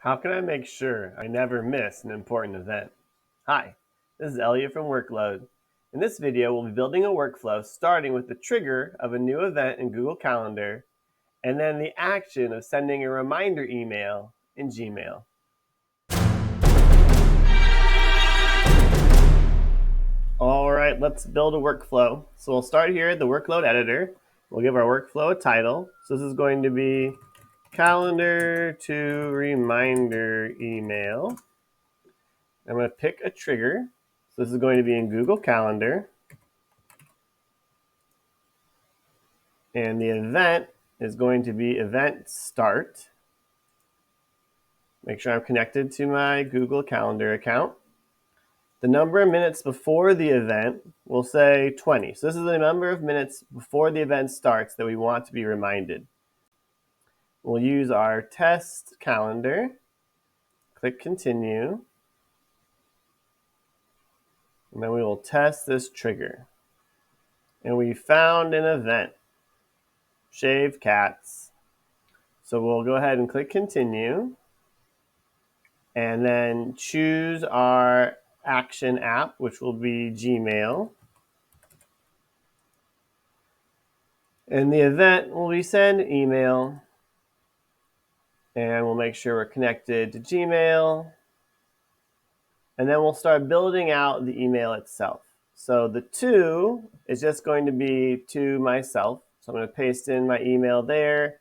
How can I make sure I never miss an important event? Hi, this is Elliot from Workload. In this video, we'll be building a workflow starting with the trigger of a new event in Google Calendar and then the action of sending a reminder email in Gmail. All right, let's build a workflow. So we'll start here at the workload editor. We'll give our workflow a title. So this is going to be calendar to reminder email. I'm going to pick a trigger. So this is going to be in Google Calendar. And the event is going to be event start. Make sure I'm connected to my Google Calendar account. The number of minutes before the event, we'll say 20. So this is the number of minutes before the event starts that we want to be reminded. We'll use our test calendar. Click continue. And then we will test this trigger. And we found an event. Shave cats. So we'll go ahead and click continue. And then choose our action app, which will be Gmail. And the event will be send email. And we'll make sure we're connected to Gmail. And then we'll start building out the email itself. So the to is just going to be to myself. So I'm going to paste in my email there.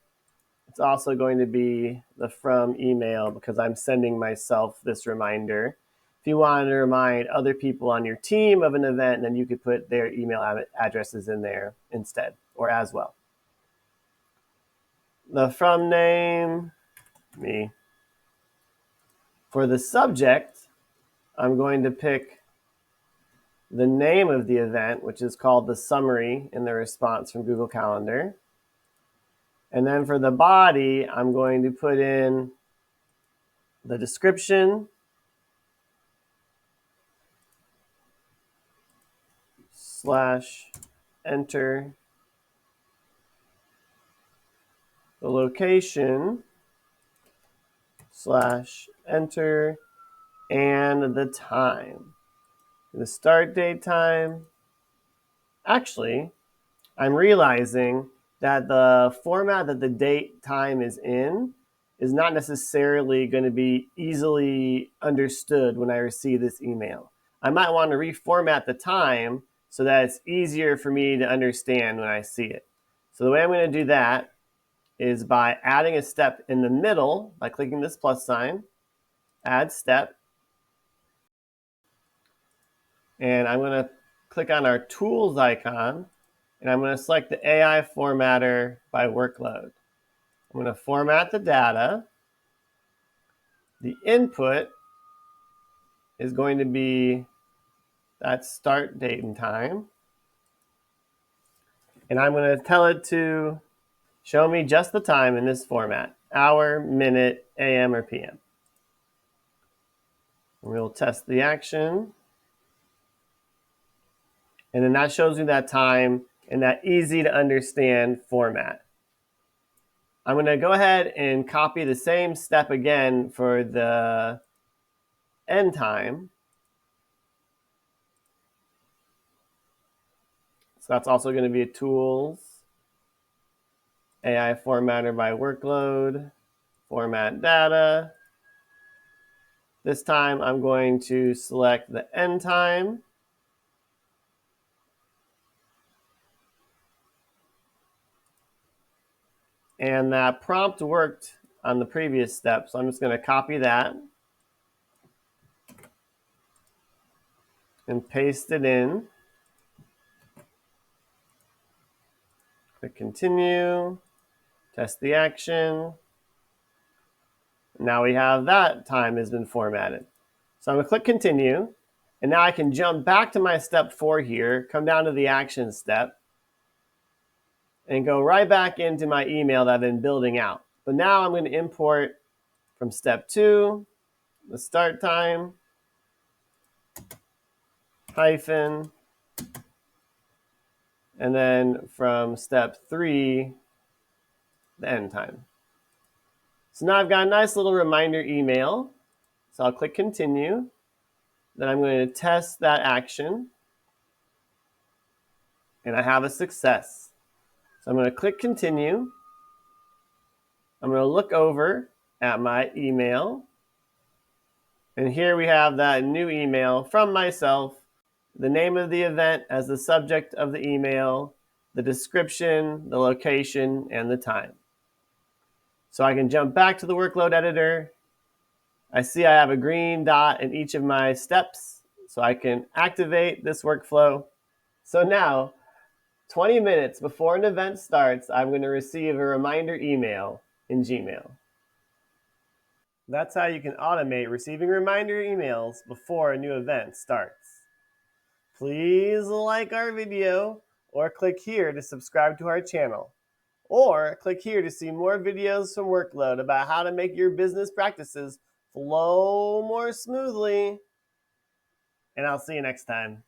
It's also going to be the from email because I'm sending myself this reminder. If you wanted to remind other people on your team of an event, then you could put their email addresses in there instead or as well. The from name, me. For the subject, I'm going to pick the name of the event, which is called the summary in the response from Google Calendar. And then for the body, I'm going to put in the description, / enter the location, / enter, and the time. The start date time. Actually, I'm realizing that the format that the date time is in is not necessarily going to be easily understood when I receive this email. I might want to reformat the time so that it's easier for me to understand when I see it. So the way I'm going to do that is by adding a step in the middle by clicking this plus sign, add step, and I'm going to click on our tools icon, and I'm going to select the AI formatter by workload. I'm going to format the data. The input is going to be that start date and time. And I'm going to tell it to show me just the time in this format, hour, minute, AM, or PM. And we'll test the action. And then that shows me that time in that easy to understand format. I'm going to go ahead and copy the same step again for the end time. So that's also going to be a tools, AI formatter by workload, format data. This time I'm going to select the end time. And that prompt worked on the previous step, so I'm just going to copy that and paste it in. Click continue, test the action. Now we have that time has been formatted. So I'm going to click continue, and now I can jump back to my step 4 here, come down to the action step, and go right back into my email that I've been building out. But now I'm going to import from step 2, the start time, hyphen, and then from step 3, the end time. So now I've got a nice little reminder email. So I'll click continue. Then I'm going to test that action. And I have a success. So I'm going to click continue. I'm going to look over at my email. And here we have that new email from myself, the name of the event as the subject of the email, the description, the location, and the time. So I can jump back to the workload editor. I see I have a green dot in each of my steps, so I can activate this workflow. So now, 20 minutes before an event starts, I'm going to receive a reminder email in Gmail. That's how you can automate receiving reminder emails before a new event starts. Please like our video or click here to subscribe to our channel. Or click here to see more videos from Workload about how to make your business practices flow more smoothly. And I'll see you next time.